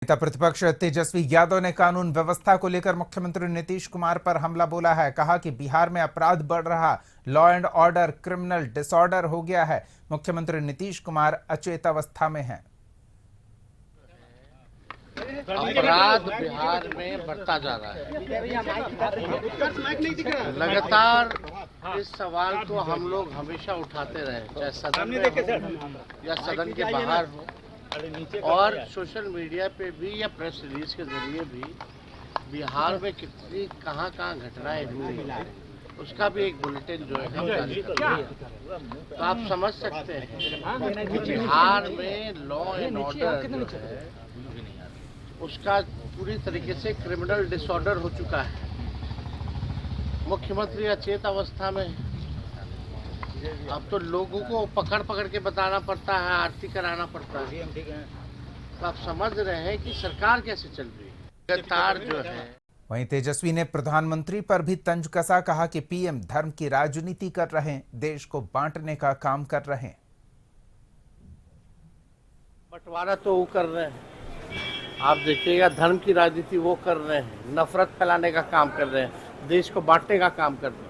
नेता प्रतिपक्ष तेजस्वी यादव ने कानून व्यवस्था को लेकर मुख्यमंत्री नीतीश कुमार पर हमला बोला है। कहा कि बिहार में अपराध बढ़ रहा, law and order criminal disorder हो गया है। मुख्यमंत्री नीतीश कुमार अचेत अवस्था में हैं। अपराध बिहार में बढ़ता जा रहा है। लगातार इस सवाल को हम लोग हमेशा उठाते रहे, चाहे सदन में हो या सदन के बाहर हो, और सोशल मीडिया पे भी या प्रेस रिलीज के जरिए भी बिहार में कितनी कहाँ घटनाएं हुई हैं उसका भी एक बुलेटिन जो है हम जारी करते हैं। तो आप समझ सकते हैं कि बिहार में लॉ एंड ऑर्डर जो है उसका पूरी तरीके से क्रिमिनल डिसऑर्डर हो चुका है। मुख्यमंत्री अचेत अवस्था में है। अब तो लोगों को पकड़ के बताना पड़ता है, आरती कराना पड़ता है। तो आप समझ रहे हैं कि सरकार कैसे चल रही है। लगातार जो है। वहीं तेजस्वी ने प्रधानमंत्री पर भी तंज कसा। कहा कि पीएम धर्म की राजनीति कर रहे हैं, देश को बांटने का काम कर रहे हैं। बंटवारा तो वो कर रहे हैं, आप देखिएगा, धर्म की राजनीति वो कर रहे हैं, नफरत फैलाने का काम कर रहे हैं, देश को बांटने का काम कर रहे हैं।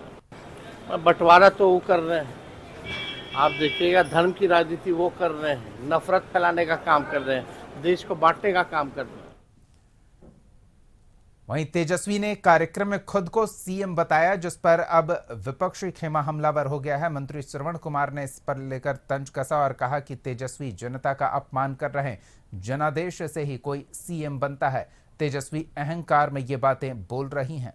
बंटवारा तो वो कर रहे हैं, आप देखिएगा, धर्म की राजनीति वो कर रहे हैं, नफरत फैलाने का काम कर रहे हैं, देश को बांटने का काम कर रहे हैं। वहीं तेजस्वी ने कार्यक्रम में खुद को सीएम बताया, जिस पर अब विपक्षी खेमा हमलावर हो गया है। मंत्री श्रवण कुमार ने इस पर लेकर तंज कसा और कहा कि तेजस्वी जनता का अपमान कर रहे हैं, जनादेश से ही कोई सीएम बनता है। तेजस्वी अहंकार में ये बातें बोल रही हैं।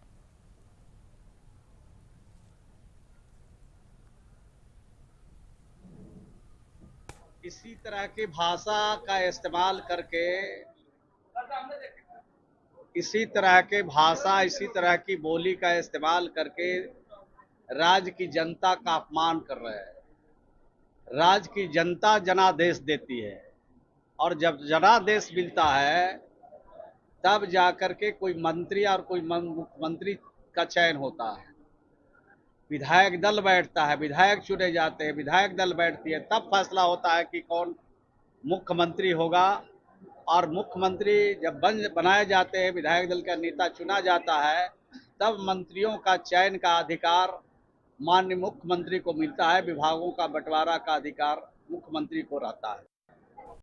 इसी तरह की भाषा का इस्तेमाल करके, इसी तरह की बोली का इस्तेमाल करके राज्य की जनता का अपमान कर रहे हैं। राज्य की जनता जनादेश देती है और जब जनादेश मिलता है तब जाकर के कोई मंत्री और कोई मुख्यमंत्री का चयन होता है। विधायक दल बैठता है, विधायक चुने जाते हैं, विधायक दल बैठती है, तब फैसला होता है कि कौन मुख्यमंत्री होगा। और मुख्यमंत्री जब बनाए जाते हैं, विधायक दल का नेता चुना जाता है, तब मंत्रियों का चयन का अधिकार माननीय मुख्यमंत्री को मिलता है। विभागों का बंटवारा का अधिकार मुख्यमंत्री को रहता है।